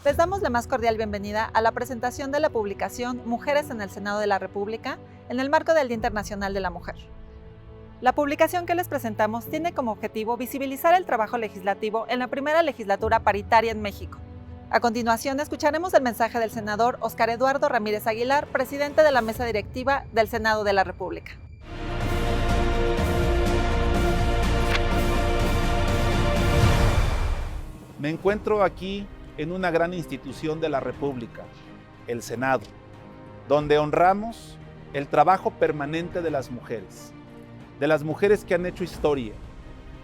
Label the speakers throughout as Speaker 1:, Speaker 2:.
Speaker 1: Les damos la más cordial bienvenida a la presentación de la publicación Mujeres en el Senado de la República en el marco del Día Internacional de la Mujer. La publicación que les presentamos tiene como objetivo visibilizar el trabajo legislativo en la primera legislatura paritaria en México. A continuación, escucharemos el mensaje del senador Óscar Eduardo Ramírez Aguilar, presidente de la mesa directiva del Senado de la República.
Speaker 2: Me encuentro aquí en una gran institución de la República, el Senado, donde honramos el trabajo permanente de las mujeres que han hecho historia,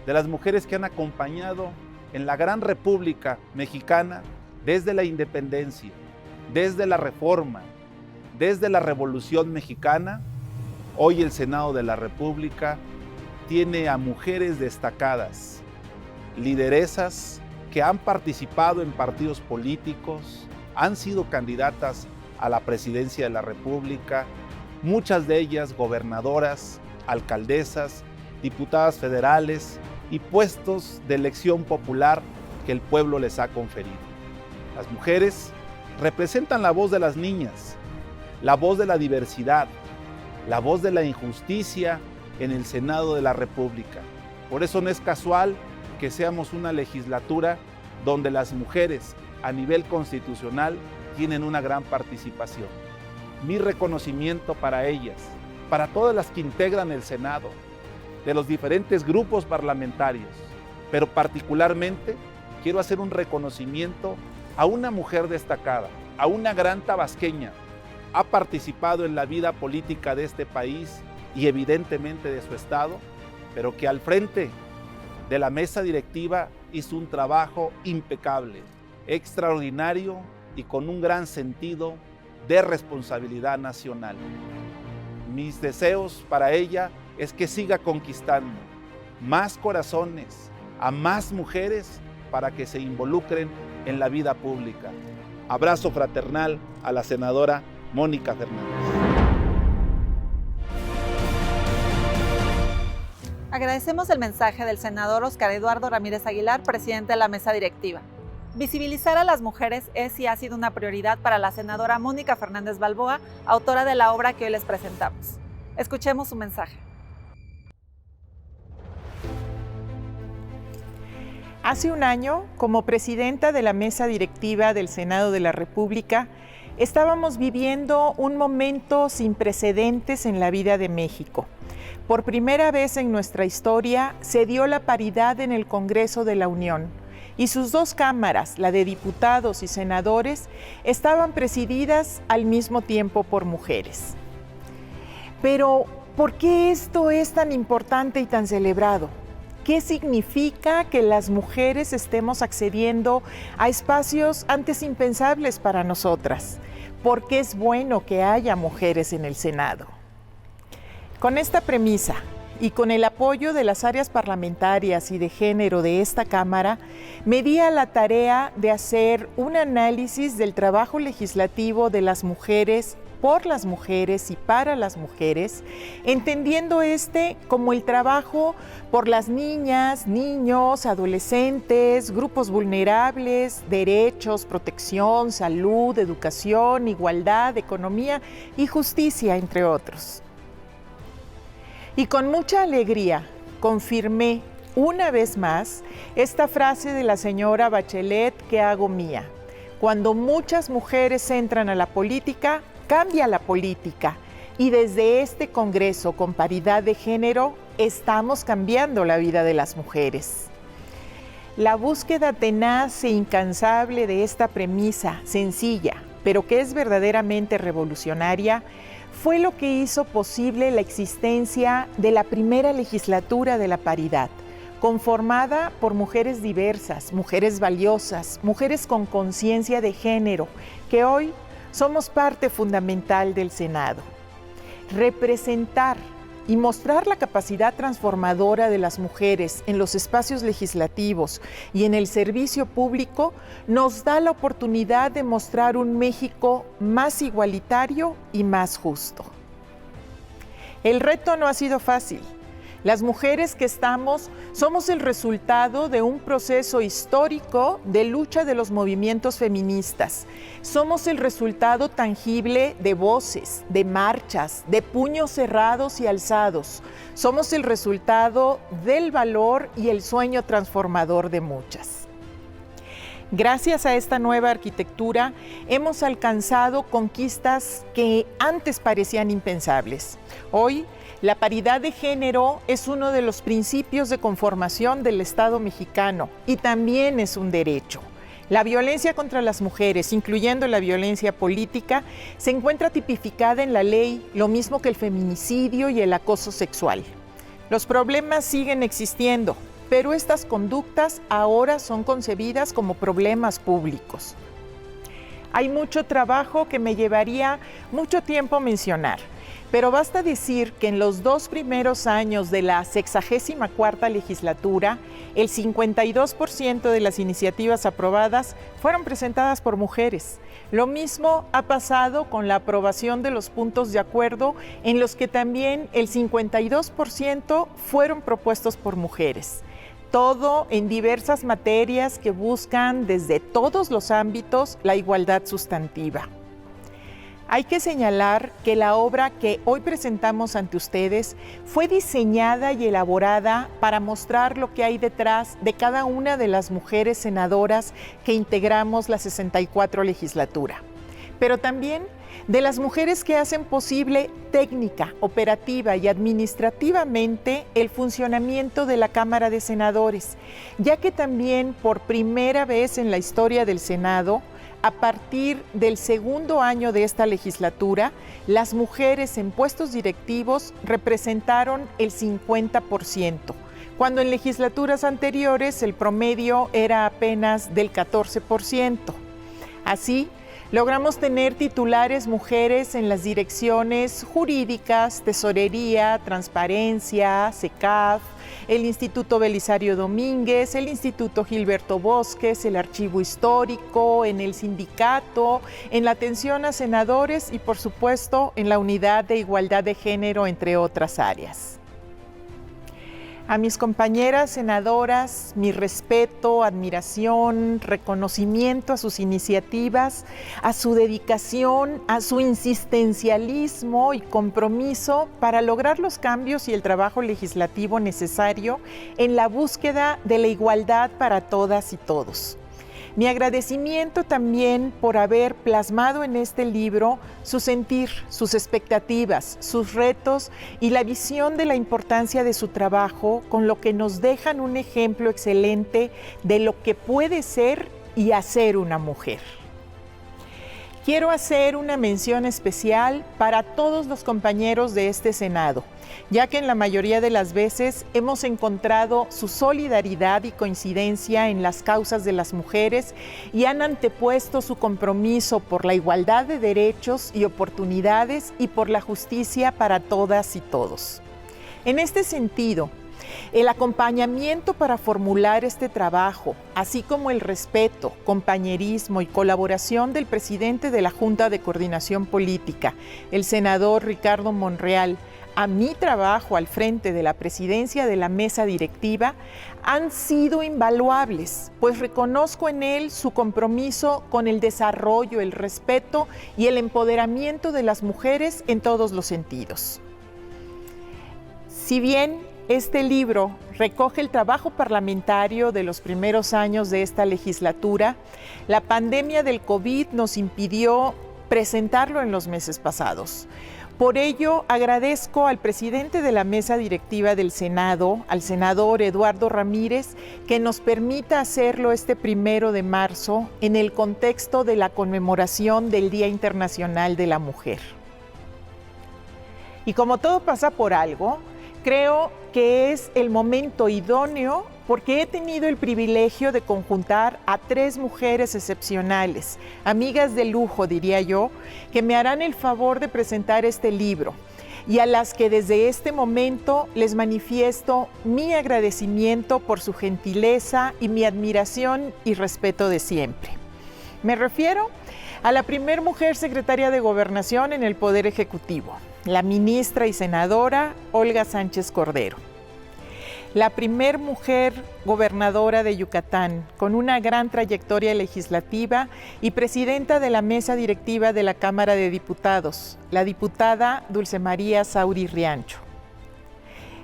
Speaker 2: de las mujeres que han acompañado en la gran República Mexicana desde la independencia, desde la Reforma, desde la Revolución Mexicana. Hoy el Senado de la República tiene a mujeres destacadas, lideresas que han participado en partidos políticos, han sido candidatas a la presidencia de la República, muchas de ellas gobernadoras, alcaldesas, diputadas federales y puestos de elección popular que el pueblo les ha conferido. Las mujeres representan la voz de las niñas, la voz de la diversidad, la voz de la injusticia en el Senado de la República. Por eso no es casual que seamos una legislatura donde las mujeres a nivel constitucional tienen una gran participación. Mi reconocimiento para ellas, para todas las que integran el Senado, de los diferentes grupos parlamentarios, pero particularmente quiero hacer un reconocimiento a una mujer destacada, a una gran tabasqueña. Ha participado en la vida política de este país y evidentemente de su estado, pero que al frente de la mesa directiva hizo un trabajo impecable, extraordinario y con un gran sentido de responsabilidad nacional. Mis deseos para ella es que siga conquistando más corazones, a más mujeres para que se involucren en la vida pública. Abrazo fraternal a la senadora Mónica Fernández.
Speaker 1: Agradecemos el mensaje del senador Óscar Eduardo Ramírez Aguilar, presidente de la mesa directiva. Visibilizar a las mujeres es y ha sido una prioridad para la senadora Mónica Fernández Balboa, autora de la obra que hoy les presentamos. Escuchemos su mensaje.
Speaker 3: Hace un año, como presidenta de la mesa directiva del Senado de la República, estábamos viviendo un momento sin precedentes en la vida de México. Por primera vez en nuestra historia se dio la paridad en el Congreso de la Unión y sus dos cámaras, la de diputados y senadores, estaban presididas al mismo tiempo por mujeres. Pero, ¿por qué esto es tan importante y tan celebrado? ¿Qué significa que las mujeres estemos accediendo a espacios antes impensables para nosotras? ¿Por qué es bueno que haya mujeres en el Senado? Con esta premisa y con el apoyo de las áreas parlamentarias y de género de esta Cámara, me di a la tarea de hacer un análisis del trabajo legislativo de las mujeres, por las mujeres y para las mujeres, entendiendo este como el trabajo por las niñas, niños, adolescentes, grupos vulnerables, derechos, protección, salud, educación, igualdad, economía y justicia, entre otros. Y con mucha alegría confirmé una vez más esta frase de la señora Bachelet que hago mía: cuando muchas mujeres entran a la política, cambia la política, y desde este Congreso con paridad de género estamos cambiando la vida de las mujeres. La búsqueda tenaz e incansable de esta premisa sencilla, pero que es verdaderamente revolucionaria, fue lo que hizo posible la existencia de la primera legislatura de la paridad, conformada por mujeres diversas, mujeres valiosas, mujeres con conciencia de género, que hoy somos parte fundamental del Senado. Representar y mostrar la capacidad transformadora de las mujeres en los espacios legislativos y en el servicio público nos da la oportunidad de mostrar un México más igualitario y más justo. El reto no ha sido fácil. Las mujeres que estamos somos el resultado de un proceso histórico de lucha de los movimientos feministas. Somos el resultado tangible de voces, de marchas, de puños cerrados y alzados. Somos el resultado del valor y el sueño transformador de muchas. Gracias a esta nueva arquitectura, hemos alcanzado conquistas que antes parecían impensables. Hoy, la paridad de género es uno de los principios de conformación del Estado mexicano y también es un derecho. La violencia contra las mujeres, incluyendo la violencia política, se encuentra tipificada en la ley, lo mismo que el feminicidio y el acoso sexual. Los problemas siguen existiendo, pero estas conductas ahora son concebidas como problemas públicos. Hay mucho trabajo que me llevaría mucho tiempo mencionar, pero basta decir que en los 2 primeros años de la 64ª legislatura, el 52% de las iniciativas aprobadas fueron presentadas por mujeres. Lo mismo ha pasado con la aprobación de los puntos de acuerdo, en los que también el 52% fueron propuestos por mujeres. Todo en diversas materias que buscan desde todos los ámbitos la igualdad sustantiva. Hay que señalar que la obra que hoy presentamos ante ustedes fue diseñada y elaborada para mostrar lo que hay detrás de cada una de las mujeres senadoras que integramos la 64 legislatura, pero también de las mujeres que hacen posible técnica, operativa y administrativamente el funcionamiento de la Cámara de Senadores, ya que también por primera vez en la historia del Senado, a partir del segundo año de esta legislatura, las mujeres en puestos directivos representaron el 50%, cuando en legislaturas anteriores el promedio era apenas del 14%. Así, logramos tener titulares mujeres en las direcciones jurídicas, tesorería, transparencia, SECAF, el Instituto Belisario Domínguez, el Instituto Gilberto Bosques, el Archivo Histórico, en el sindicato, en la atención a senadores y, por supuesto, en la Unidad de Igualdad de Género, entre otras áreas. A mis compañeras senadoras, mi respeto, admiración, reconocimiento a sus iniciativas, a su dedicación, a su insistencialismo y compromiso para lograr los cambios y el trabajo legislativo necesario en la búsqueda de la igualdad para todas y todos. Mi agradecimiento también por haber plasmado en este libro su sentir, sus expectativas, sus retos y la visión de la importancia de su trabajo, con lo que nos dejan un ejemplo excelente de lo que puede ser y hacer una mujer. Quiero hacer una mención especial para todos los compañeros de este Senado, ya que en la mayoría de las veces hemos encontrado su solidaridad y coincidencia en las causas de las mujeres y han antepuesto su compromiso por la igualdad de derechos y oportunidades y por la justicia para todas y todos. En este sentido, el acompañamiento para formular este trabajo, así como el respeto, compañerismo y colaboración del presidente de la Junta de Coordinación Política, el senador Ricardo Monreal, a mi trabajo al frente de la presidencia de la mesa directiva, han sido invaluables, pues reconozco en él su compromiso con el desarrollo, el respeto y el empoderamiento de las mujeres en todos los sentidos. Si bien este libro recoge el trabajo parlamentario de los primeros años de esta legislatura, la pandemia del COVID nos impidió presentarlo en los meses pasados. Por ello, agradezco al presidente de la mesa directiva del Senado, al senador Eduardo Ramírez, que nos permita hacerlo este 1 de marzo en el contexto de la conmemoración del Día Internacional de la Mujer. Y como todo pasa por algo, creo que es el momento idóneo porque he tenido el privilegio de conjuntar a 3 mujeres excepcionales, amigas de lujo, diría yo, que me harán el favor de presentar este libro y a las que desde este momento les manifiesto mi agradecimiento por su gentileza y mi admiración y respeto de siempre. Me refiero a la primer mujer secretaria de Gobernación en el Poder Ejecutivo, la ministra y senadora Olga Sánchez Cordero. la primer mujer gobernadora de Yucatán, con una gran trayectoria legislativa y presidenta de la mesa directiva de la Cámara de Diputados, la diputada Dulce María Sauri Riancho.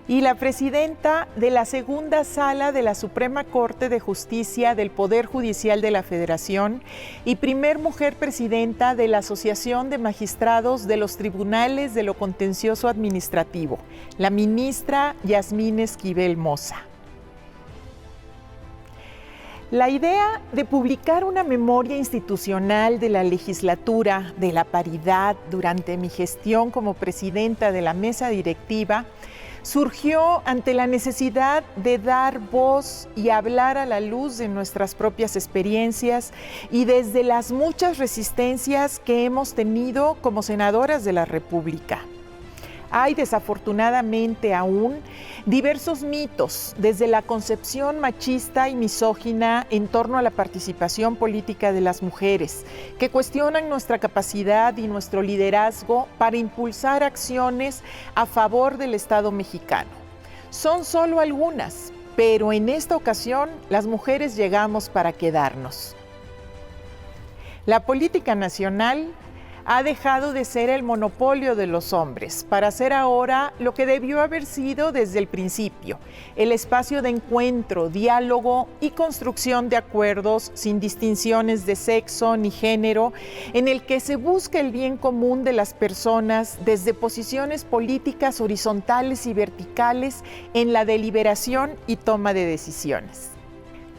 Speaker 3: Y la presidenta de la segunda sala de la Suprema Corte de Justicia del Poder Judicial de la Federación y primer mujer presidenta de la Asociación de Magistrados de los Tribunales de lo Contencioso Administrativo, la ministra Yasmín Esquivel Moza. La idea de publicar una memoria institucional de la legislatura de la paridad durante mi gestión como presidenta de la mesa directiva surgió ante la necesidad de dar voz y hablar a la luz de nuestras propias experiencias y desde las muchas resistencias que hemos tenido como senadoras de la República. Hay desafortunadamente aún diversos mitos desde la concepción machista y misógina en torno a la participación política de las mujeres que cuestionan nuestra capacidad y nuestro liderazgo para impulsar acciones a favor del Estado mexicano. Son solo algunas, pero en esta ocasión las mujeres llegamos para quedarnos. La política nacional ha dejado de ser el monopolio de los hombres para ser ahora lo que debió haber sido desde el principio, el espacio de encuentro, diálogo y construcción de acuerdos sin distinciones de sexo ni género, en el que se busca el bien común de las personas desde posiciones políticas horizontales y verticales en la deliberación y toma de decisiones.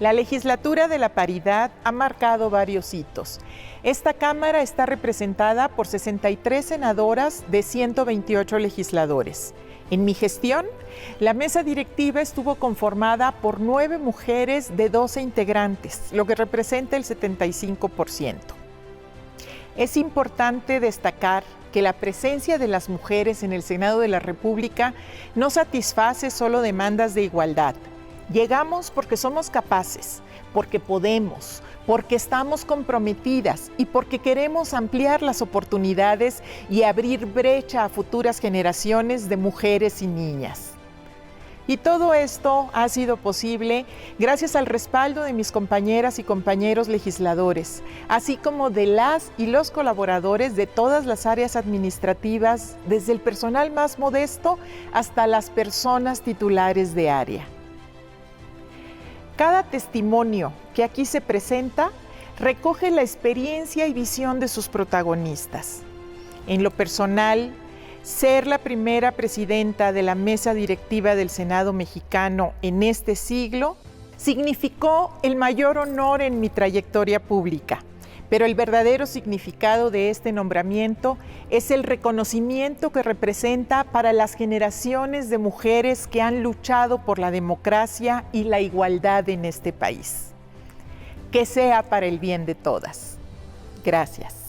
Speaker 3: La legislatura de la paridad ha marcado varios hitos. Esta Cámara está representada por 63 senadoras de 128 legisladores. En mi gestión, la mesa directiva estuvo conformada por 9 mujeres de 12 integrantes, lo que representa el 75%. Es importante destacar que la presencia de las mujeres en el Senado de la República no satisface solo demandas de igualdad. Llegamos porque somos capaces, porque podemos, porque estamos comprometidas y porque queremos ampliar las oportunidades y abrir brecha a futuras generaciones de mujeres y niñas. Y todo esto ha sido posible gracias al respaldo de mis compañeras y compañeros legisladores, así como de las y los colaboradores de todas las áreas administrativas, desde el personal más modesto hasta las personas titulares de área. Cada testimonio que aquí se presenta recoge la experiencia y visión de sus protagonistas. En lo personal, ser la primera presidenta de la mesa directiva del Senado mexicano en este siglo significó el mayor honor en mi trayectoria pública, pero el verdadero significado de este nombramiento es el reconocimiento que representa para las generaciones de mujeres que han luchado por la democracia y la igualdad en este país. Que sea para el bien de todas. Gracias.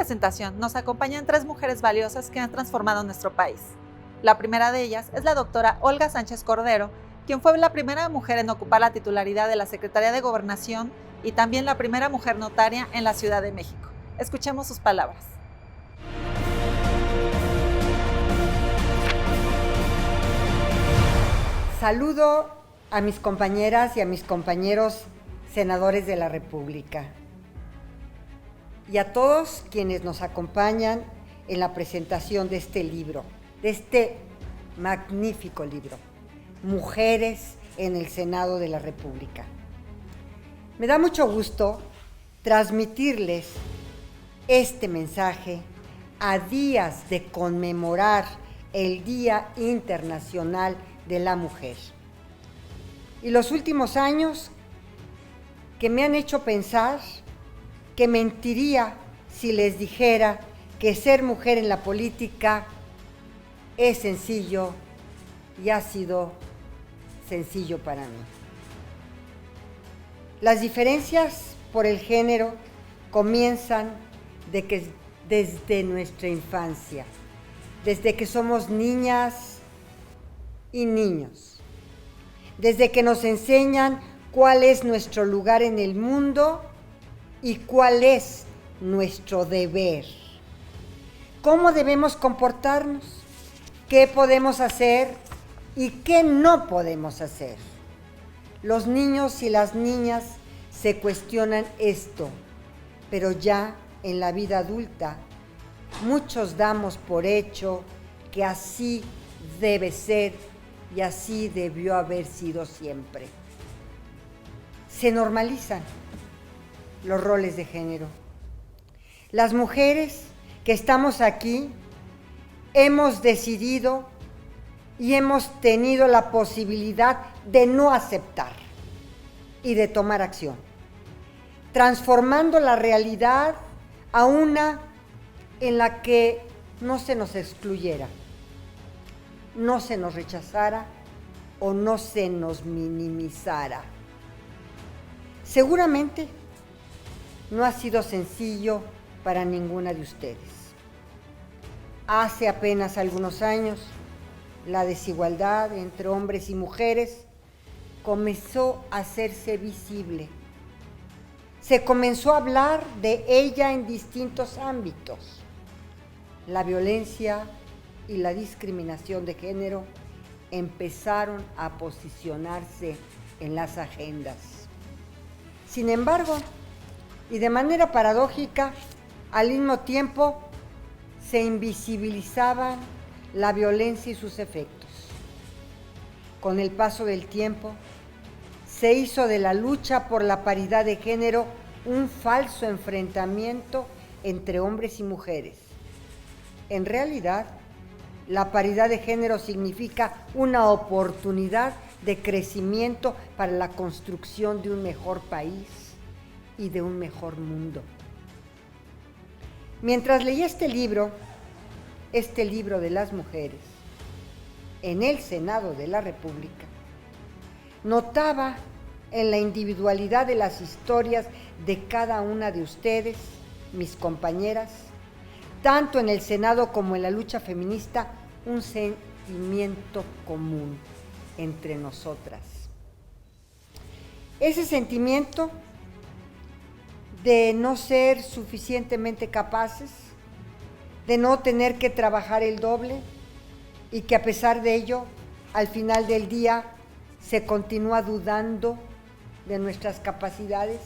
Speaker 1: presentación nos acompañan 3 mujeres valiosas que han transformado nuestro país. La primera de ellas es la doctora Olga Sánchez Cordero, quien fue la primera mujer en ocupar la titularidad de la Secretaría de Gobernación y también la primera mujer notaria en la Ciudad de México. Escuchemos sus palabras.
Speaker 4: Saludo a mis compañeras y a mis compañeros senadores de la República y a todos quienes nos acompañan en la presentación de este libro, de este magnífico libro, Mujeres en el Senado de la República. Me da mucho gusto transmitirles este mensaje a días de conmemorar el Día Internacional de la Mujer. Y los últimos años que me han hecho pensar que mentiría si les dijera que ser mujer en la política es sencillo y ha sido sencillo para mí. Las diferencias por el género comienzan desde nuestra infancia, desde que somos niñas y niños, desde que nos enseñan cuál es nuestro lugar en el mundo y cuál es nuestro deber. ¿Cómo debemos comportarnos? ¿Qué podemos hacer y qué no podemos hacer? Los niños y las niñas se cuestionan esto, pero ya en la vida adulta muchos damos por hecho que así debe ser y así debió haber sido siempre. Se normalizan los roles de género. Las mujeres que estamos aquí hemos decidido y hemos tenido la posibilidad de no aceptar y de tomar acción, transformando la realidad a una en la que no se nos excluyera, no se nos rechazara o no se nos minimizara. Seguramente no ha sido sencillo para ninguna de ustedes. Hace apenas algunos años, la desigualdad entre hombres y mujeres comenzó a hacerse visible. Se comenzó a hablar de ella en distintos ámbitos. La violencia y la discriminación de género empezaron a posicionarse en las agendas. Sin embargo, y de manera paradójica, al mismo tiempo se invisibilizaban la violencia y sus efectos. Con el paso del tiempo, se hizo de la lucha por la paridad de género un falso enfrentamiento entre hombres y mujeres. En realidad, la paridad de género significa una oportunidad de crecimiento para la construcción de un mejor país y de un mejor mundo. Mientras leía este libro de las mujeres, en el Senado de la República, notaba en la individualidad de las historias de cada una de ustedes, mis compañeras, tanto en el Senado como en la lucha feminista, un sentimiento común entre nosotras. Ese sentimiento de no ser suficientemente capaces, de no tener que trabajar el doble y que a pesar de ello, al final del día, se continúa dudando de nuestras capacidades.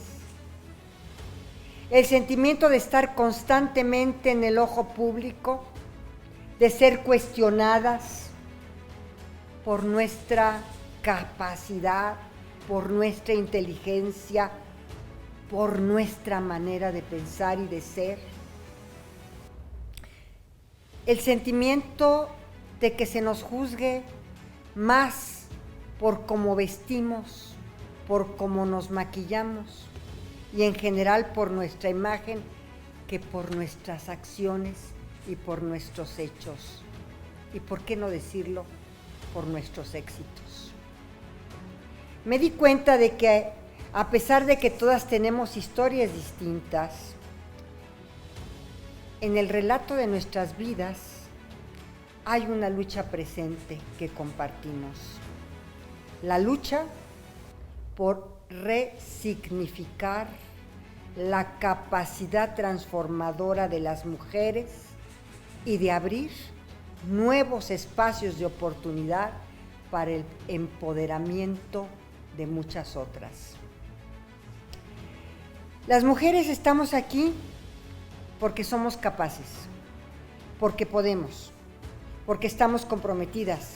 Speaker 4: El sentimiento de estar constantemente en el ojo público, de ser cuestionadas por nuestra capacidad, por nuestra inteligencia, por nuestra manera de pensar y de ser. El sentimiento de que se nos juzgue más por cómo vestimos, por cómo nos maquillamos y en general por nuestra imagen que por nuestras acciones y por nuestros hechos. Y por qué no decirlo, por nuestros éxitos. Me di cuenta de que a pesar de que todas tenemos historias distintas, en el relato de nuestras vidas hay una lucha presente que compartimos. La lucha por resignificar la capacidad transformadora de las mujeres y de abrir nuevos espacios de oportunidad para el empoderamiento de muchas otras. Las mujeres estamos aquí porque somos capaces, porque podemos, porque estamos comprometidas,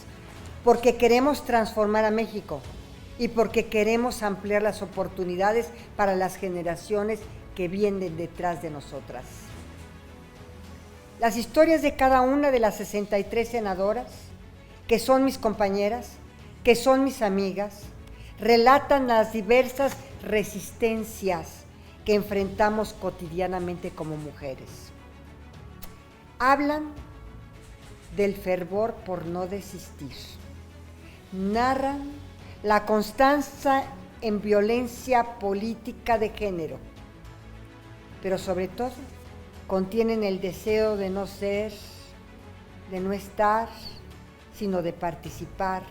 Speaker 4: porque queremos transformar a México y porque queremos ampliar las oportunidades para las generaciones que vienen detrás de nosotras. Las historias de cada una de las 63 senadoras, que son mis compañeras, que son mis amigas, relatan las diversas resistencias que enfrentamos cotidianamente como mujeres. Hablan del fervor por no desistir. Narran la constancia en violencia política de género, pero sobre todo contienen el deseo de no ser, de no estar, sino de participar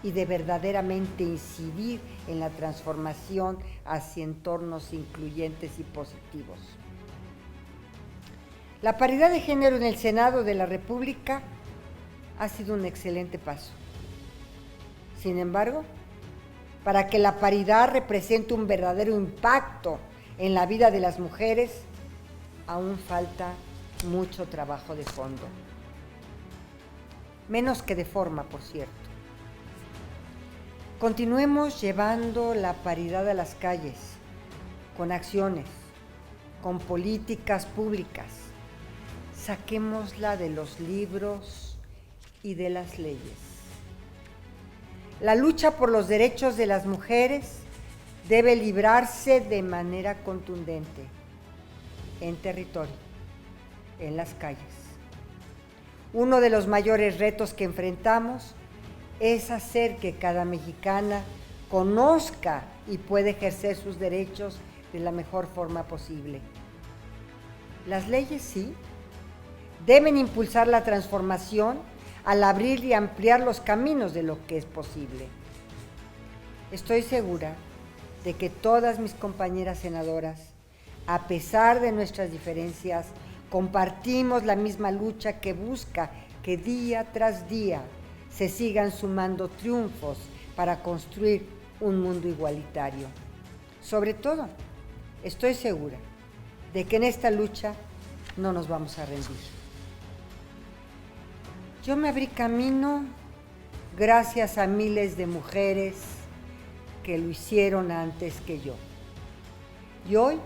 Speaker 4: y de verdaderamente incidir en la transformación hacia entornos incluyentes y positivos. La paridad de género en el Senado de la República ha sido un excelente paso. Sin embargo, para que la paridad represente un verdadero impacto en la vida de las mujeres, aún falta mucho trabajo de fondo. Menos que de forma, por cierto. Continuemos llevando la paridad a las calles, con acciones, con políticas públicas. Saquémosla de los libros y de las leyes. La lucha por los derechos de las mujeres debe librarse de manera contundente, en territorio, en las calles. Uno de los mayores retos que enfrentamos es hacer que cada mexicana conozca y pueda ejercer sus derechos de la mejor forma posible. Las leyes sí deben impulsar la transformación al abrir y ampliar los caminos de lo que es posible. Estoy segura de que todas mis compañeras senadoras, a pesar de nuestras diferencias, compartimos la misma lucha que busca que día tras día se sigan sumando triunfos para construir un mundo igualitario. Sobre todo, estoy segura de que en esta lucha no nos vamos a rendir. Yo me abrí camino gracias a miles de mujeres que lo hicieron antes que yo. Y hoy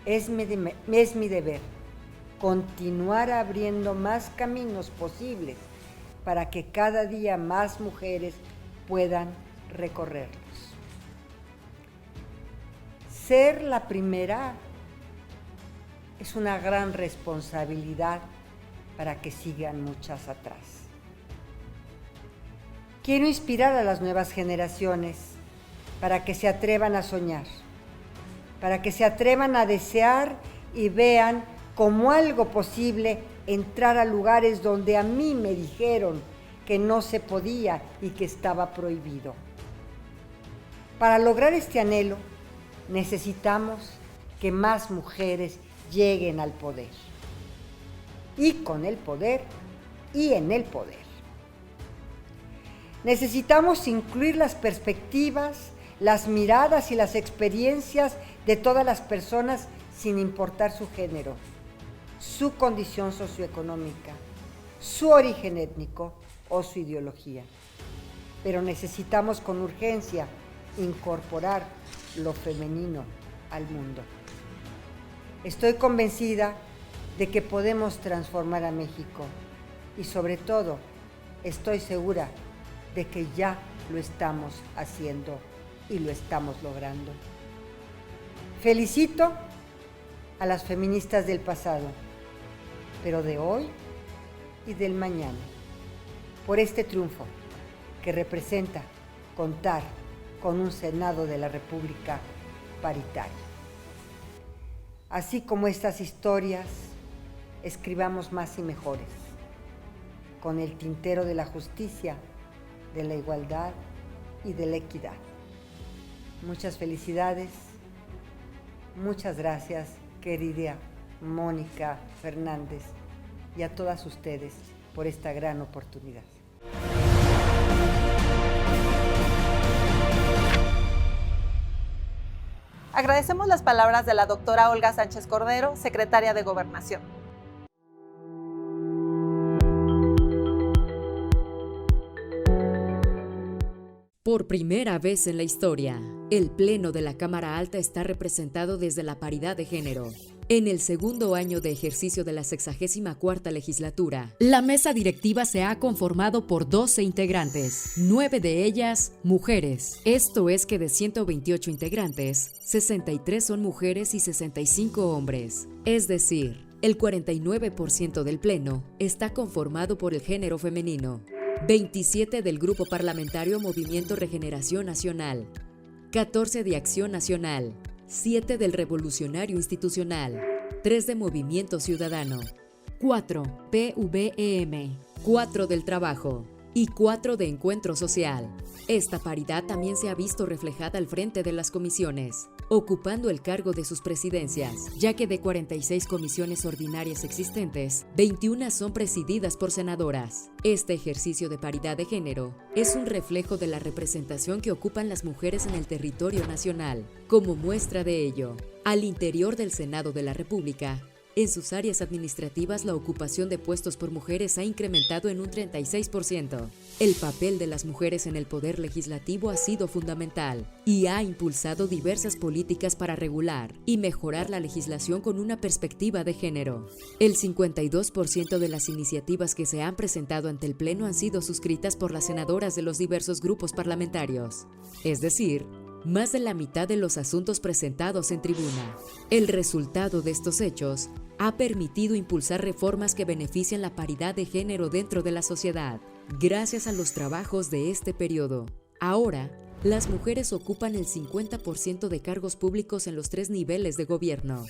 Speaker 4: es mi deber continuar abriendo más caminos posibles para que cada día más mujeres puedan recorrerlos. Ser la primera es una gran responsabilidad para que sigan muchas atrás. Quiero inspirar a las nuevas generaciones para que se atrevan a soñar, para que se atrevan a desear y vean como algo posible entrar a lugares donde a mí me dijeron que no se podía y que estaba prohibido. Para lograr este anhelo, necesitamos que más mujeres lleguen al poder. Y con el poder y en el poder. Necesitamos incluir las perspectivas, las miradas y las experiencias de todas las personas sin importar su género, su condición socioeconómica, su origen étnico o su ideología. Pero necesitamos con urgencia incorporar lo femenino al mundo. Estoy convencida de que podemos transformar a México y sobre todo estoy segura de que ya lo estamos haciendo y lo estamos logrando. Felicito a las feministas del pasado, pero de hoy y del mañana, por este triunfo que representa contar con un Senado de la República paritario. Así como estas historias, escribamos más y mejores, con el tintero de la justicia, de la igualdad y de la equidad. Muchas felicidades, muchas gracias, querida Mónica Fernández, y a todas ustedes por esta gran oportunidad.
Speaker 1: Agradecemos las palabras de la doctora Olga Sánchez Cordero, secretaria de Gobernación.
Speaker 5: Por primera vez en la historia, el Pleno de la Cámara Alta está representado desde la paridad de género. En el segundo año de ejercicio de la 64ª legislatura, la mesa directiva se ha conformado por 12 integrantes, 9 de ellas mujeres. Esto es que de 128 integrantes, 63 son mujeres y 65 hombres. Es decir, el 49% del Pleno está conformado por el género femenino, 27 del Grupo Parlamentario Movimiento Regeneración Nacional, 14 de Acción Nacional, 7 del Revolucionario Institucional, 3 de Movimiento Ciudadano, 4 PVEM, 4 del Trabajo y 4 de Encuentro Social. Esta paridad también se ha visto reflejada al frente de las comisiones, ocupando el cargo de sus presidencias, ya que de 46 comisiones ordinarias existentes, 21 son presididas por senadoras. Este ejercicio de paridad de género es un reflejo de la representación que ocupan las mujeres en el territorio nacional. Como muestra de ello, al interior del Senado de la República, en sus áreas administrativas la ocupación de puestos por mujeres ha incrementado en un 36%. El papel de las mujeres en el poder legislativo ha sido fundamental y ha impulsado diversas políticas para regular y mejorar la legislación con una perspectiva de género. El 52% de las iniciativas que se han presentado ante el Pleno han sido suscritas por las senadoras de los diversos grupos parlamentarios, es decir, más de la mitad de los asuntos presentados en tribuna. El resultado de estos hechos ha permitido impulsar reformas que benefician la paridad de género dentro de la sociedad. Gracias a los trabajos de este periodo, ahora, las mujeres ocupan el 50% de cargos públicos en los 3 niveles de gobierno.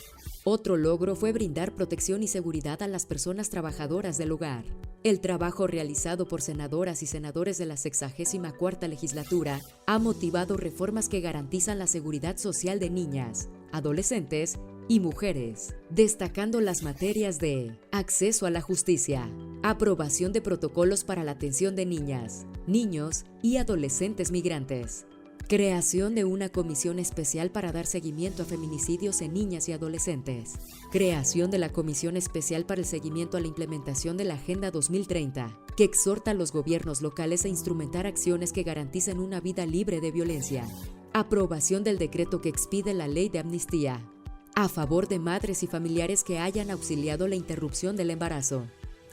Speaker 5: Otro logro fue brindar protección y seguridad a las personas trabajadoras del hogar. El trabajo realizado por senadoras y senadores de la 64ª legislatura ha motivado reformas que garantizan la seguridad social de niñas, adolescentes y mujeres, destacando las materias de acceso a la justicia, aprobación de protocolos para la atención de niñas, niños y adolescentes migrantes, creación de una comisión especial para dar seguimiento a feminicidios en niñas y adolescentes, creación de la Comisión Especial para el Seguimiento a la Implementación de la Agenda 2030, que exhorta a los gobiernos locales a instrumentar acciones que garanticen una vida libre de violencia, aprobación del decreto que expide la Ley de Amnistía, a favor de madres y familiares que hayan auxiliado la interrupción del embarazo.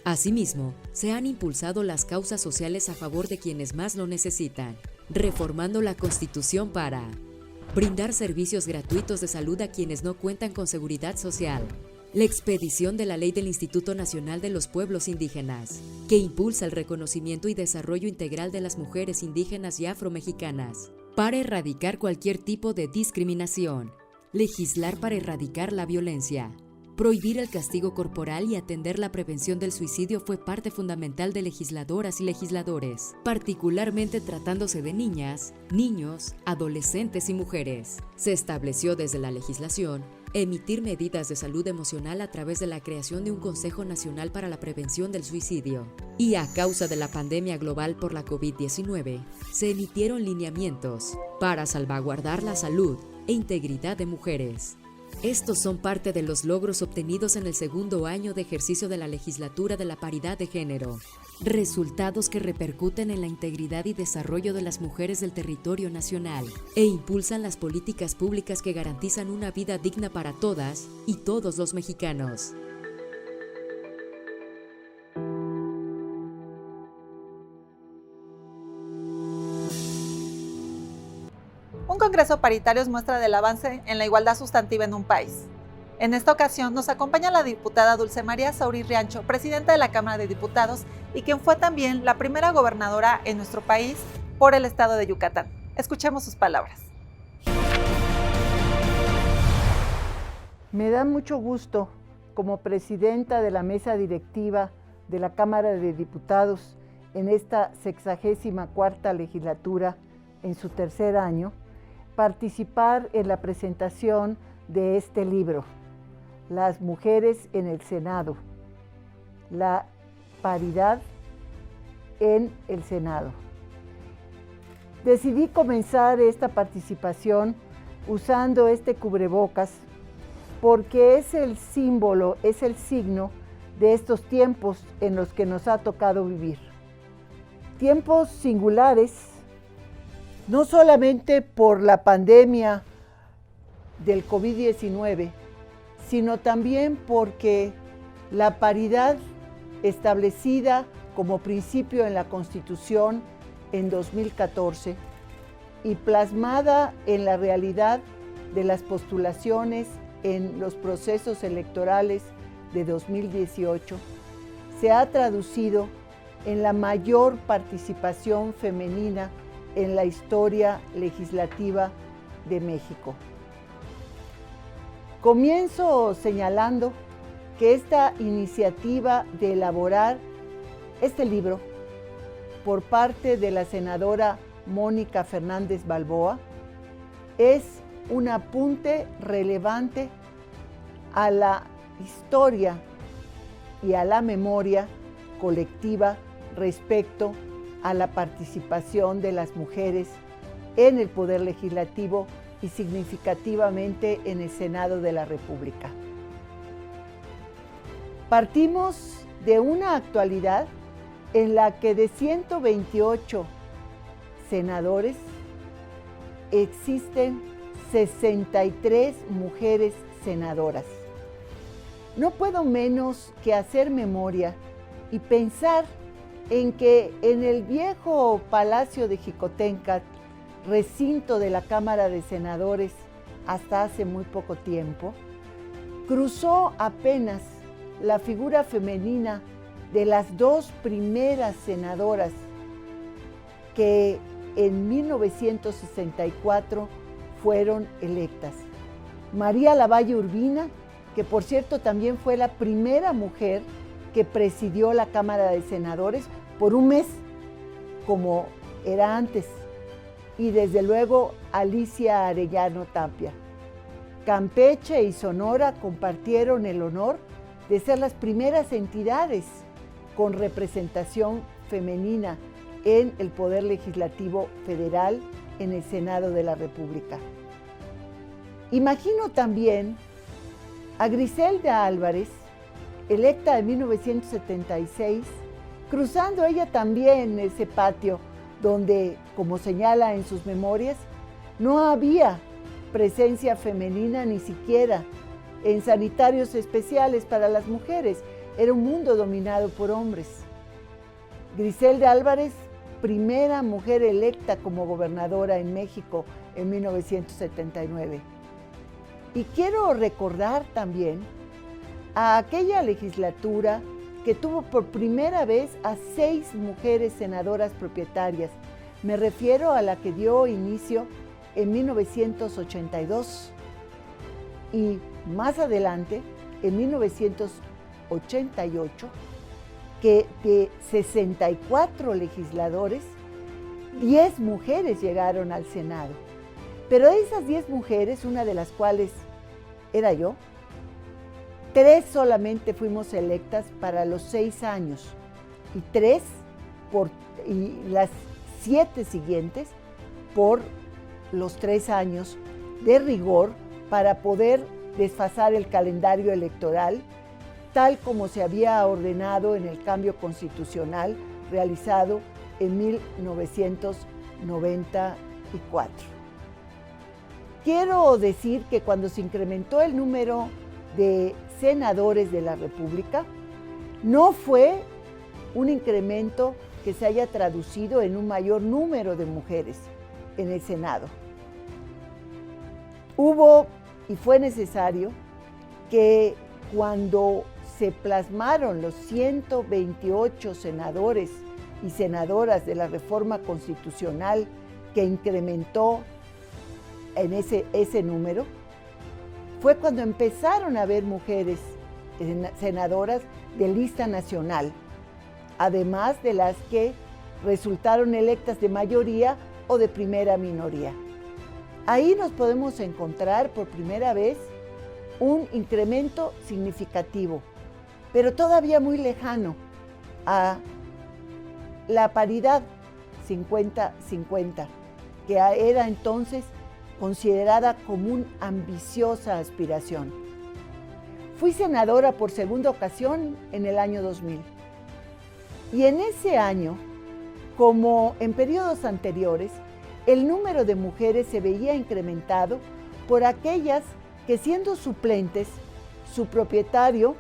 Speaker 5: Asimismo, se han impulsado las causas sociales a favor de quienes más lo necesitan, reformando la Constitución para brindar servicios gratuitos de salud a quienes no cuentan con seguridad social, la expedición de la Ley del Instituto Nacional de los Pueblos Indígenas, que impulsa el reconocimiento y desarrollo integral de las mujeres indígenas y afromexicanas, para erradicar cualquier tipo de discriminación, legislar para erradicar la violencia, prohibir el castigo corporal y atender la prevención del suicidio fue parte fundamental de legisladoras y legisladores, particularmente tratándose de niñas, niños, adolescentes y mujeres. Se estableció desde la legislación emitir medidas de salud emocional a través de la creación de un Consejo Nacional para la Prevención del Suicidio. Y a causa de la pandemia global por la COVID-19, se emitieron lineamientos para salvaguardar la salud e integridad de mujeres. Estos son parte de los logros obtenidos en el segundo año de ejercicio de la legislatura de la paridad de género. Resultados que repercuten en la integridad y desarrollo de las mujeres del territorio nacional e impulsan las políticas públicas que garantizan una vida digna para todas y todos los mexicanos.
Speaker 1: Un congreso paritario es muestra del avance en la igualdad sustantiva en un país. En esta ocasión nos acompaña la diputada Dulce María Sauri Riancho, presidenta de la Cámara de Diputados y quien fue también la primera gobernadora en nuestro país por el estado de Yucatán. Escuchemos sus palabras.
Speaker 6: Me da mucho gusto como presidenta de la mesa directiva de la Cámara de Diputados en esta 64ª legislatura, en su tercer año, participar en la presentación de este libro, Las mujeres en el Senado, la paridad en el Senado. Decidí comenzar esta participación usando este cubrebocas porque es el símbolo, es el signo de estos tiempos en los que nos ha tocado vivir. Tiempos singulares, no solamente por la pandemia del COVID-19, sino también porque la paridad establecida como principio en la Constitución en 2014 y plasmada en la realidad de las postulaciones en los procesos electorales de 2018, se ha traducido en la mayor participación femenina en la historia legislativa de México. Comienzo señalando que esta iniciativa de elaborar este libro por parte de la senadora Mónica Fernández Balboa es un apunte relevante a la historia y a la memoria colectiva respecto a la participación de las mujeres en el Poder Legislativo y significativamente en el Senado de la República. Partimos de una actualidad en la que de 128 senadores existen 63 mujeres senadoras. No puedo menos que hacer memoria y pensar en que en el viejo Palacio de Jicotencat, recinto de la Cámara de Senadores hasta hace muy poco tiempo, cruzó apenas la figura femenina de las dos primeras senadoras que en 1964 fueron electas. María Lavalle Urbina, que por cierto también fue la primera mujer que presidió la Cámara de Senadores por un mes, como era antes, y desde luego Alicia Arellano Tapia. Campeche y Sonora compartieron el honor de ser las primeras entidades con representación femenina en el Poder Legislativo Federal en el Senado de la República. Imagino también a Griselda Álvarez, electa en 1976, cruzando ella también ese patio donde, como señala en sus memorias, no había presencia femenina ni siquiera en sanitarios especiales para las mujeres. Era un mundo dominado por hombres. Griselda Álvarez, primera mujer electa como gobernadora en México en 1979. Y quiero recordar también a aquella legislatura que tuvo por primera vez a 6 mujeres senadoras propietarias. Me refiero a la que dio inicio en 1982 y más adelante, en 1988, que de 64 legisladores, 10 mujeres llegaron al Senado. Pero de esas 10 mujeres, una de las cuales era yo, 3 solamente fuimos electas para los 6 años y las 7 siguientes por los 3 años de rigor para poder desfasar el calendario electoral tal como se había ordenado en el cambio constitucional realizado en 1994. Quiero decir que cuando se incrementó el número de senadores de la República, no fue un incremento que se haya traducido en un mayor número de mujeres en el Senado. Hubo y fue necesario que cuando se plasmaron los 128 senadores y senadoras de la reforma constitucional que incrementó en ese número, fue cuando empezaron a haber mujeres senadoras de lista nacional, además de las que resultaron electas de mayoría o de primera minoría. Ahí nos podemos encontrar por primera vez un incremento significativo, pero todavía muy lejano a la paridad 50-50, que era entonces considerada como una ambiciosa aspiración. Fui senadora por segunda ocasión en el año 2000. Y en ese año, como en periodos anteriores, el número de mujeres se veía incrementado por aquellas que, siendo suplentes, su propietario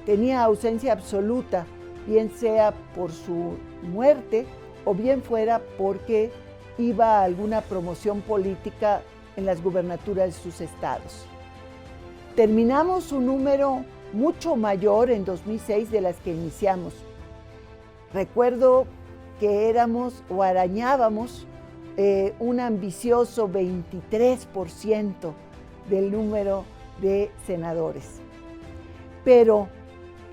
Speaker 6: tenía ausencia absoluta, bien sea por su muerte o bien fuera porque iba a alguna promoción política en las gubernaturas de sus estados. Terminamos un número mucho mayor en 2006 de las que iniciamos. Recuerdo que éramos o arañábamos un ambicioso 23% del número de senadores. Pero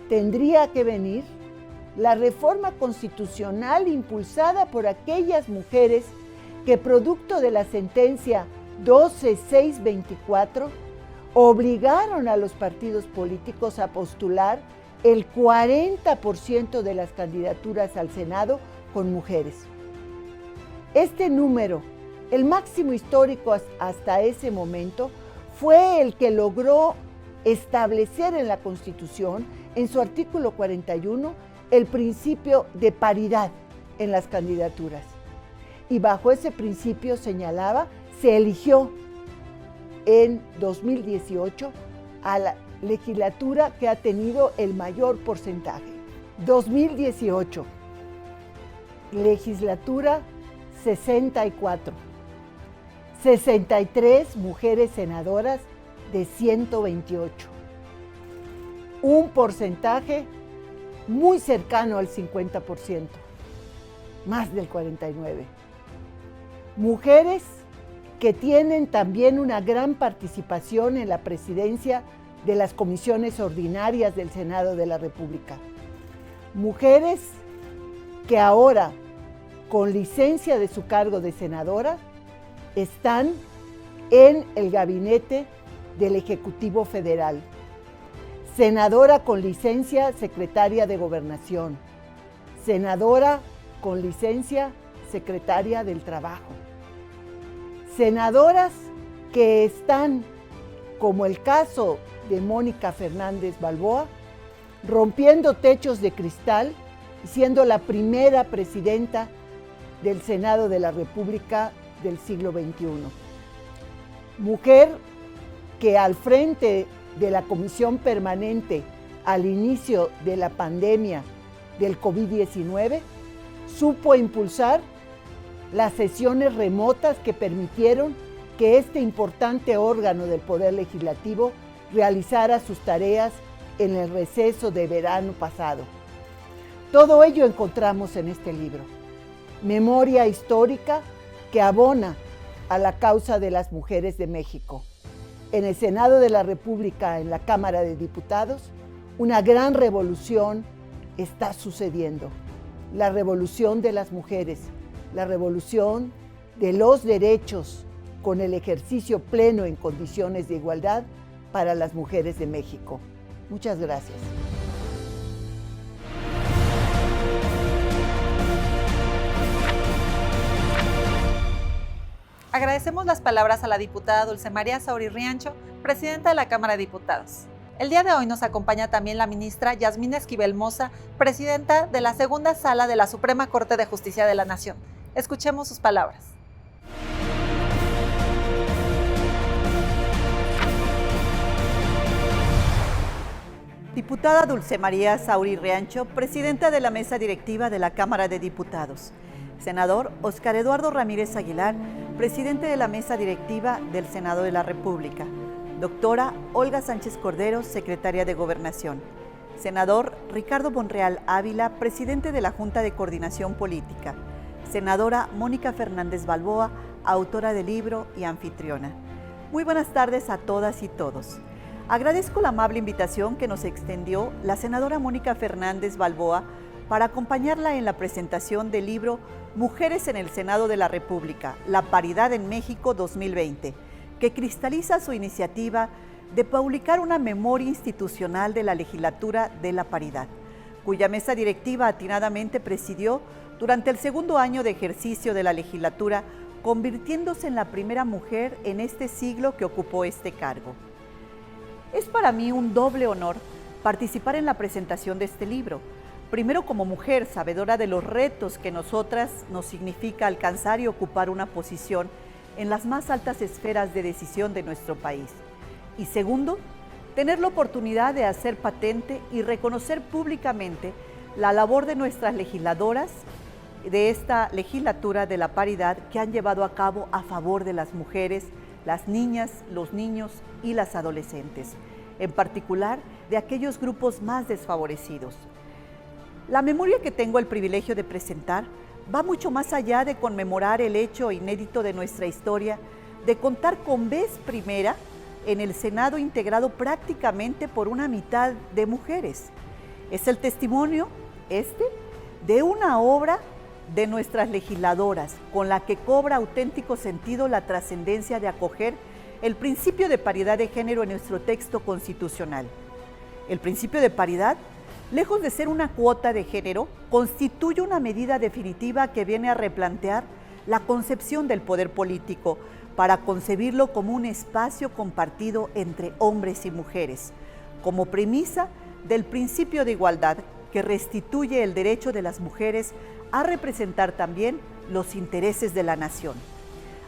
Speaker 6: tendría que venir la reforma constitucional impulsada por aquellas mujeres que, producto de la sentencia 12624, obligaron a los partidos políticos a postular el 40% de las candidaturas al Senado con mujeres. Este número, el máximo histórico hasta ese momento, fue el que logró establecer en la Constitución, en su artículo 41, el principio de paridad en las candidaturas. Y bajo ese principio, señalaba, se eligió en 2018 a la legislatura que ha tenido el mayor porcentaje. 2018, legislatura 64, 63 mujeres senadoras de 128, un porcentaje muy cercano al 50%, más del 49%. Mujeres que tienen también una gran participación en la presidencia de las comisiones ordinarias del Senado de la República. Mujeres que ahora, con licencia de su cargo de senadora, están en el gabinete del Ejecutivo Federal. Senadora con licencia, secretaria de Gobernación. Senadora con licencia, secretaria del Trabajo. Senadoras que están, como el caso de Mónica Fernández Balboa, rompiendo techos de cristal y siendo la primera presidenta del Senado de la República del siglo XXI. Mujer que al frente de la Comisión Permanente al inicio de la pandemia del COVID-19, supo impulsar las sesiones remotas que permitieron que este importante órgano del Poder Legislativo realizara sus tareas en el receso de verano pasado. Todo ello encontramos en este libro. Memoria histórica que abona a la causa de las mujeres de México. En el Senado de la República, en la Cámara de Diputados, una gran revolución está sucediendo. La revolución de las mujeres, la revolución de los derechos con el ejercicio pleno en condiciones de igualdad para las mujeres de México. Muchas gracias.
Speaker 1: Agradecemos las palabras a la diputada Dulce María Sauri Riancho, presidenta de la Cámara de Diputados. El día de hoy nos acompaña también la ministra Yasmín Esquivel Moza, presidenta de la Segunda Sala de la Suprema Corte de Justicia de la Nación. Escuchemos sus palabras.
Speaker 7: Diputada Dulce María Sauri Riancho, presidenta de la Mesa Directiva de la Cámara de Diputados. Senador Óscar Eduardo Ramírez Aguilar, presidente de la Mesa Directiva del Senado de la República. Doctora Olga Sánchez Cordero, secretaria de Gobernación. Senador Ricardo Monreal Ávila, presidente de la Junta de Coordinación Política. Senadora Mónica Fernández Balboa, autora del libro y anfitriona. Muy buenas tardes a todas y todos. Agradezco la amable invitación que nos extendió la senadora Mónica Fernández Balboa para acompañarla en la presentación del libro Mujeres en el Senado de la República, la paridad en México 2020, que cristaliza su iniciativa de publicar una memoria institucional de la legislatura de la paridad, cuya mesa directiva atinadamente presidió durante el segundo año de ejercicio de la legislatura, convirtiéndose en la primera mujer en este siglo que ocupó este cargo. Es para mí un doble honor participar en la presentación de este libro, primero como mujer sabedora de los retos que nosotras nos significa alcanzar y ocupar una posición en las más altas esferas de decisión de nuestro país, y segundo, tener la oportunidad de hacer patente y reconocer públicamente la labor de nuestras legisladoras de esta legislatura de la paridad que han llevado a cabo a favor de las mujeres, las niñas, los niños y las adolescentes, en particular de aquellos grupos más desfavorecidos. La memoria que tengo el privilegio de presentar va mucho más allá de conmemorar el hecho inédito de nuestra historia, de contar con vez primera en el Senado integrado prácticamente por una mitad de mujeres. Es el testimonio, de una obra de nuestras legisladoras, con la que cobra auténtico sentido la trascendencia de acoger el principio de paridad de género en nuestro texto constitucional. El principio de paridad, lejos de ser una cuota de género, constituye una medida definitiva que viene a replantear la concepción del poder político para concebirlo como un espacio compartido entre hombres y mujeres, como premisa del principio de igualdad que restituye el derecho de las mujeres a representar también los intereses de la nación.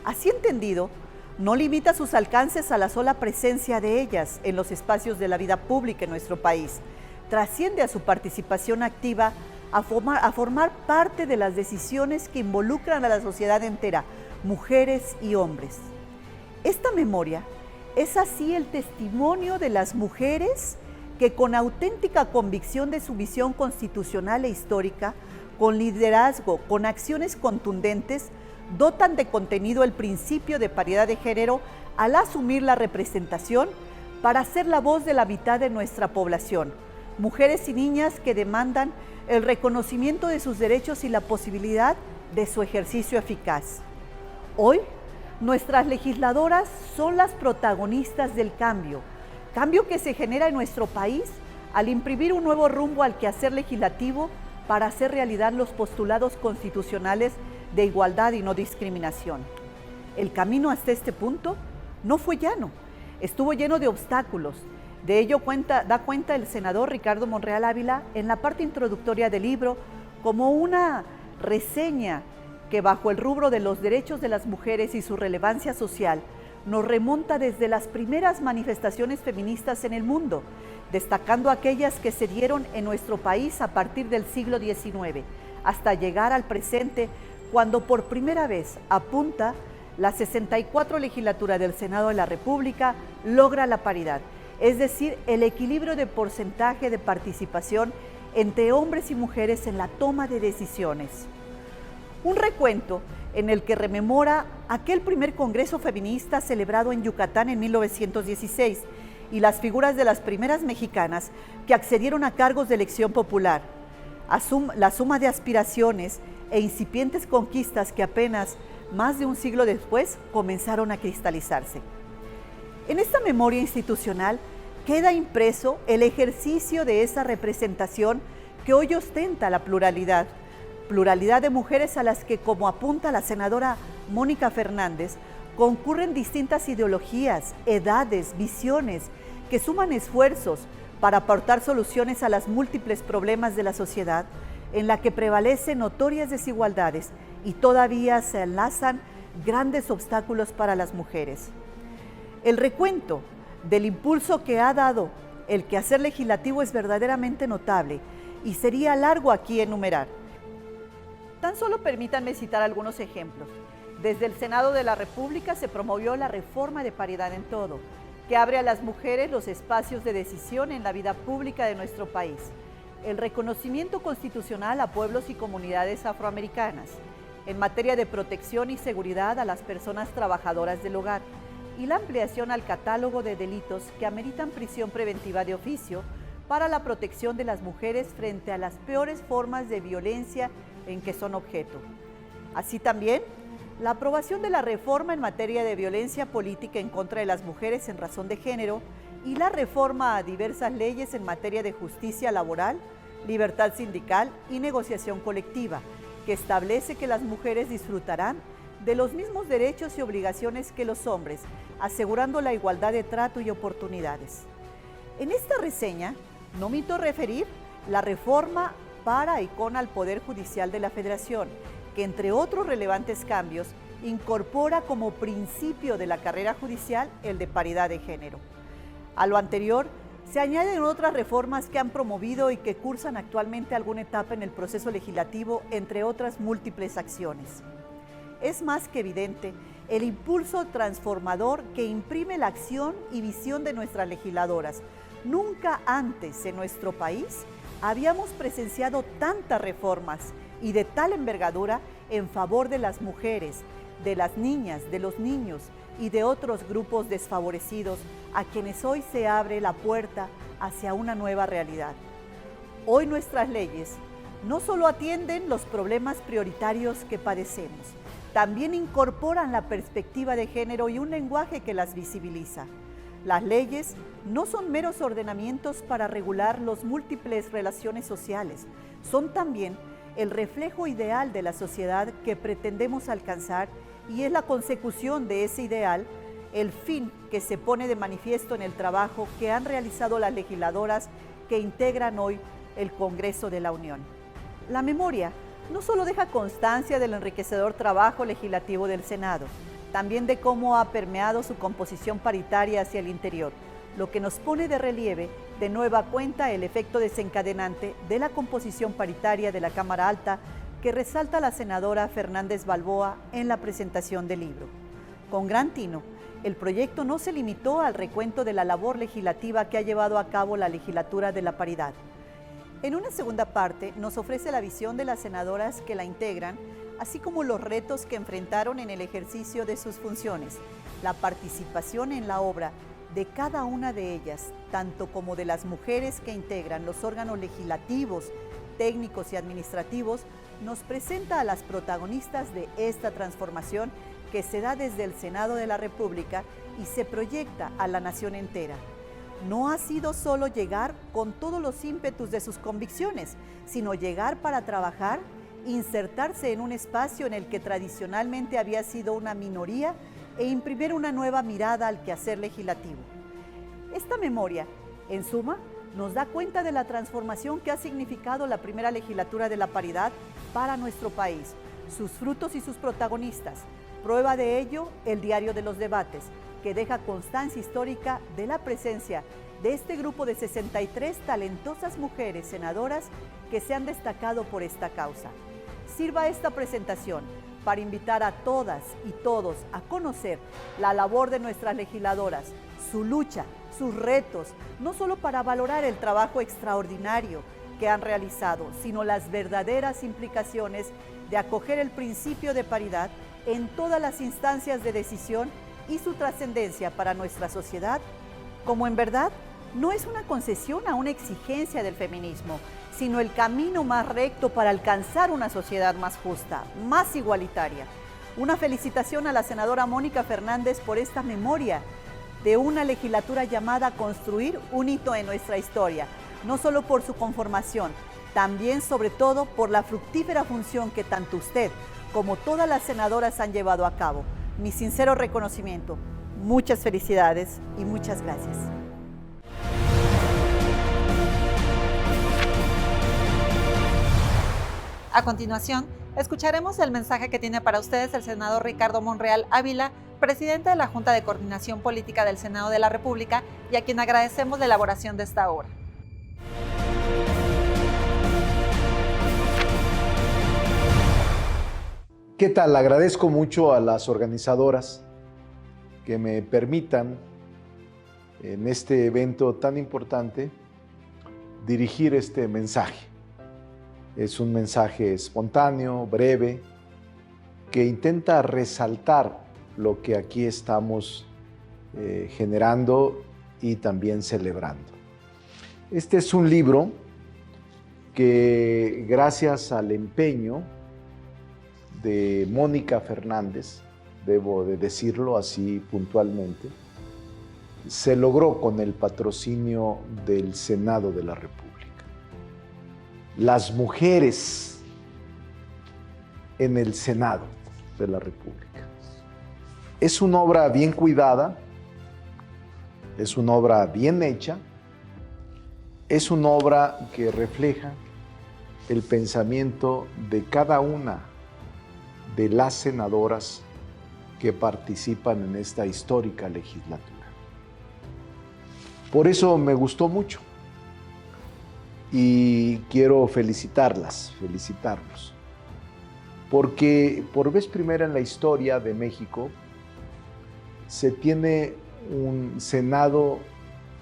Speaker 7: Así entendido, no limita sus alcances a la sola presencia de ellas en los espacios de la vida pública en nuestro país, trasciende a su participación activa a formar parte de las decisiones que involucran a la sociedad entera, mujeres y hombres. Esta memoria es así el testimonio de las mujeres que con auténtica convicción de su visión constitucional e histórica, con liderazgo, con acciones contundentes, dotan de contenido el principio de paridad de género al asumir la representación para ser la voz de la mitad de nuestra población, mujeres y niñas que demandan el reconocimiento de sus derechos y la posibilidad de su ejercicio eficaz. Hoy, nuestras legisladoras son las protagonistas del cambio que se genera en nuestro país al imprimir un nuevo rumbo al quehacer legislativo para hacer realidad los postulados constitucionales de igualdad y no discriminación. El camino hasta este punto no fue llano, estuvo lleno de obstáculos. De ello da cuenta el senador Ricardo Monreal Ávila en la parte introductoria del libro como una reseña que bajo el rubro de los derechos de las mujeres y su relevancia social nos remonta desde las primeras manifestaciones feministas en el mundo, destacando aquellas que se dieron en nuestro país a partir del siglo XIX, hasta llegar al presente, cuando por primera vez apunta la 64 legislatura del Senado de la República logra la paridad, es decir, el equilibrio de porcentaje de participación entre hombres y mujeres en la toma de decisiones. Un recuento en el que rememora aquel primer congreso feminista celebrado en Yucatán en 1916 y las figuras de las primeras mexicanas que accedieron a cargos de elección popular, la suma de aspiraciones e incipientes conquistas que apenas más de un siglo después comenzaron a cristalizarse. En esta memoria institucional queda impreso el ejercicio de esa representación que hoy ostenta la pluralidad de mujeres a las que, como apunta la senadora Mónica Fernández, concurren distintas ideologías, edades, visiones, que suman esfuerzos para aportar soluciones a los múltiples problemas de la sociedad, en la que prevalecen notorias desigualdades y todavía se enlazan grandes obstáculos para las mujeres. El recuento del impulso que ha dado el quehacer legislativo es verdaderamente notable y sería largo aquí enumerar. Tan solo permítanme citar algunos ejemplos. Desde el Senado de la República se promovió la reforma de paridad en todo, que abre a las mujeres los espacios de decisión en la vida pública de nuestro país. El reconocimiento constitucional a pueblos y comunidades afroamericanas, en materia de protección y seguridad a las personas trabajadoras del hogar, y la ampliación al catálogo de delitos que ameritan prisión preventiva de oficio para la protección de las mujeres frente a las peores formas de violencia en que son objeto. Así también, la aprobación de la reforma en materia de violencia política en contra de las mujeres en razón de género y la reforma a diversas leyes en materia de justicia laboral, libertad sindical y negociación colectiva, que establece que las mujeres disfrutarán de los mismos derechos y obligaciones que los hombres, asegurando la igualdad de trato y oportunidades. En esta reseña, no omito referir la reforma para y con al Poder Judicial de la Federación, que entre otros relevantes cambios, incorpora como principio de la carrera judicial el de paridad de género. A lo anterior, se añaden otras reformas que han promovido y que cursan actualmente alguna etapa en el proceso legislativo, entre otras múltiples acciones. Es más que evidente el impulso transformador que imprime la acción y visión de nuestras legisladoras. Nunca antes en nuestro país habíamos presenciado tantas reformas y de tal envergadura en favor de las mujeres, de las niñas, de los niños y de otros grupos desfavorecidos a quienes hoy se abre la puerta hacia una nueva realidad. Hoy nuestras leyes no solo atienden los problemas prioritarios que padecemos, también incorporan la perspectiva de género y un lenguaje que las visibiliza. Las leyes no son meros ordenamientos para regular las múltiples relaciones sociales, son también el reflejo ideal de la sociedad que pretendemos alcanzar y es la consecución de ese ideal, el fin que se pone de manifiesto en el trabajo que han realizado las legisladoras que integran hoy el Congreso de la Unión. La memoria no solo deja constancia del enriquecedor trabajo legislativo del Senado, también de cómo ha permeado su composición paritaria hacia el interior, lo que nos pone de relieve de nueva cuenta el efecto desencadenante de la composición paritaria de la Cámara Alta que resalta la senadora Fernández Balboa en la presentación del libro. Con gran tino, el proyecto no se limitó al recuento de la labor legislativa que ha llevado a cabo la legislatura de la paridad. En una segunda parte nos ofrece la visión de las senadoras que la integran, así como los retos que enfrentaron en el ejercicio de sus funciones, la participación en la obra de cada una de ellas, tanto como de las mujeres que integran los órganos legislativos, técnicos y administrativos, nos presenta a las protagonistas de esta transformación que se da desde el Senado de la República y se proyecta a la nación entera. No ha sido solo llegar con todos los ímpetus de sus convicciones, sino llegar para trabajar, insertarse en un espacio en el que tradicionalmente había sido una minoría e imprimir una nueva mirada al quehacer legislativo. Esta memoria, en suma, nos da cuenta de la transformación que ha significado la primera legislatura de la paridad para nuestro país, sus frutos y sus protagonistas. Prueba de ello, el Diario de los Debates, que deja constancia histórica de la presencia de este grupo de 63 talentosas mujeres senadoras que se han destacado por esta causa. Sirva esta presentación para invitar a todas y todos a conocer la labor de nuestras legisladoras, su lucha, sus retos, no solo para valorar el trabajo extraordinario que han realizado, sino las verdaderas implicaciones de acoger el principio de paridad en todas las instancias de decisión y su trascendencia para nuestra sociedad, como en verdad no es una concesión a una exigencia del feminismo, sino el camino más recto para alcanzar una sociedad más justa, más igualitaria. Una felicitación a la senadora Mónica Fernández por esta memoria de una legislatura llamada a construir un hito en nuestra historia, no solo por su conformación, también sobre todo por la fructífera función que tanto usted como todas las senadoras han llevado a cabo. Mi sincero reconocimiento, muchas felicidades y muchas gracias.
Speaker 1: A continuación, escucharemos el mensaje que tiene para ustedes el senador Ricardo Monreal Ávila, presidente de la Junta de Coordinación Política del Senado de la República, y a quien agradecemos la elaboración de esta obra.
Speaker 8: ¿Qué tal? Agradezco mucho a las organizadoras que me permitan en este evento tan importante dirigir este mensaje. Es un mensaje espontáneo, breve, que intenta resaltar lo que aquí estamos generando y también celebrando. Este es un libro que, gracias al empeño de Mónica Fernández, debo de decirlo así puntualmente, se logró con el patrocinio del Senado de la República. Las mujeres en el Senado de la República. Es una obra bien cuidada, es una obra bien hecha, es una obra que refleja el pensamiento de cada una de las senadoras que participan en esta histórica legislatura. Por eso me gustó mucho y quiero felicitarlos, porque por vez primera en la historia de México se tiene un Senado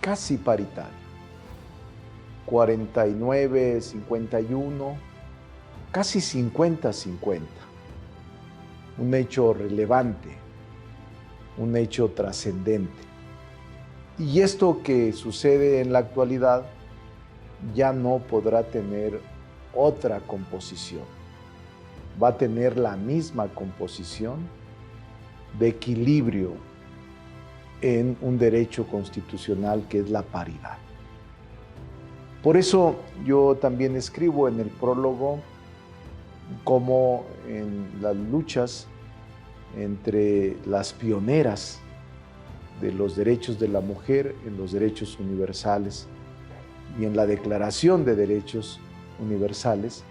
Speaker 8: casi paritario, 49, 51, casi 50-50. Un hecho relevante, un hecho trascendente. Y esto que sucede en la actualidad ya no podrá tener otra composición. Va a tener la misma composición de equilibrio en un derecho constitucional que es la paridad. Por eso yo también escribo en el prólogo cómo en las luchas entre las pioneras de los derechos de la mujer, en los derechos universales y en la Declaración de Derechos Universales,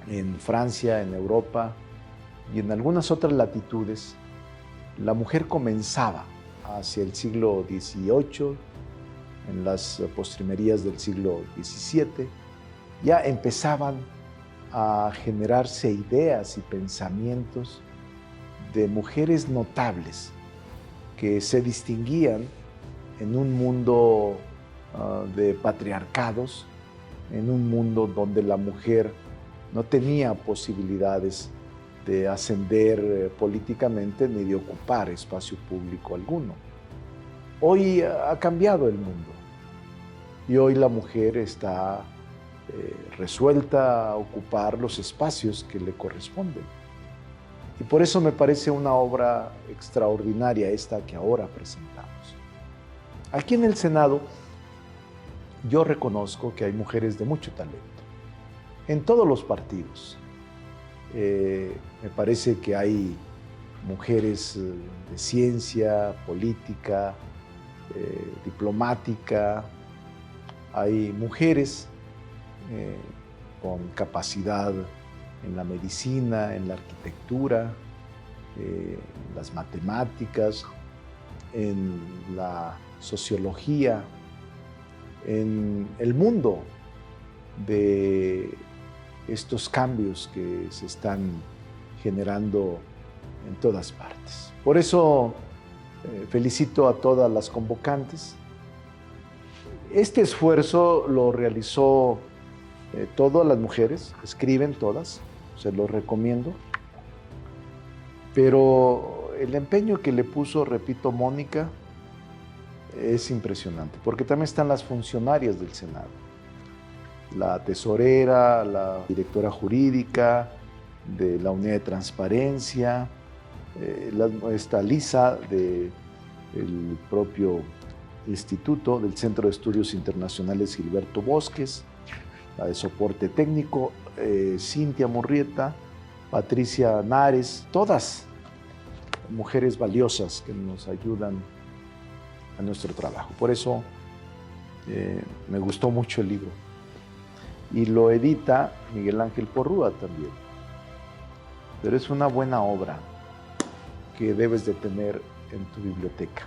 Speaker 8: en Francia, en Europa y en algunas otras latitudes, la mujer comenzaba hacia el siglo XVIII, en las postrimerías del siglo XVII, ya empezaban a generarse ideas y pensamientos de mujeres notables que se distinguían en un mundo de patriarcados, en un mundo donde la mujer no tenía posibilidades de ascender políticamente ni de ocupar espacio público alguno. Hoy ha cambiado el mundo y hoy la mujer está resuelta a ocupar los espacios que le corresponden. Y por eso me parece una obra extraordinaria esta que ahora presentamos. Aquí en el Senado yo reconozco que hay mujeres de mucho talento, en todos los partidos. Me parece que hay mujeres de ciencia, política, diplomática, hay mujeres con capacidad en la medicina, en la arquitectura, en las matemáticas, en la sociología, en el mundo de estos cambios que se están generando en todas partes. Por eso felicito a todas las convocantes. Este esfuerzo lo realizó todas las mujeres, escriben todas, se los recomiendo. Pero el empeño que le puso, repito, Mónica, es impresionante, porque también están las funcionarias del Senado, la tesorera, la directora jurídica de la unidad de transparencia, está Lisa del propio instituto, del Centro de Estudios Internacionales Gilberto Bosques, la de soporte técnico, Cintia Murrieta, Patricia Nares, todas mujeres valiosas que nos ayudan a nuestro trabajo. Por eso me gustó mucho el libro. Y lo edita Miguel Ángel Porrúa también. Pero es una buena obra que debes de tener en tu biblioteca,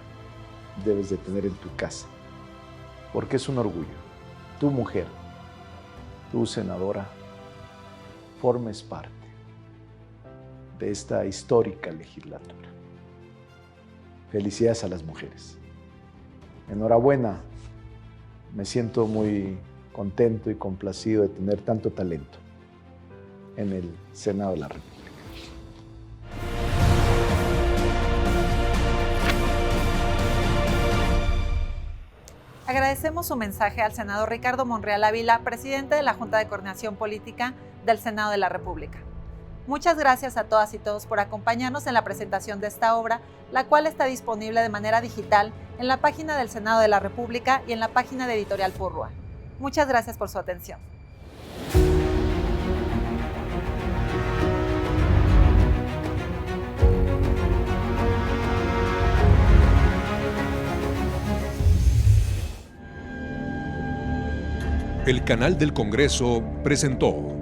Speaker 8: debes de tener en tu casa, porque es un orgullo. Tu mujer, tu senadora, formes parte de esta histórica legislatura. Felicidades a las mujeres. Enhorabuena, me siento muy contento y complacido de tener tanto talento en el Senado de la República.
Speaker 1: agradecemos su mensaje al senador Ricardo Monreal Ávila, presidente de la Junta de Coordinación Política del Senado de la República. Muchas gracias a todas y todos por acompañarnos en la presentación de esta obra, la cual está disponible de manera digital en la página del Senado de la República y en la página de Editorial Purrua. Muchas gracias por su atención.
Speaker 9: El canal del Congreso presentó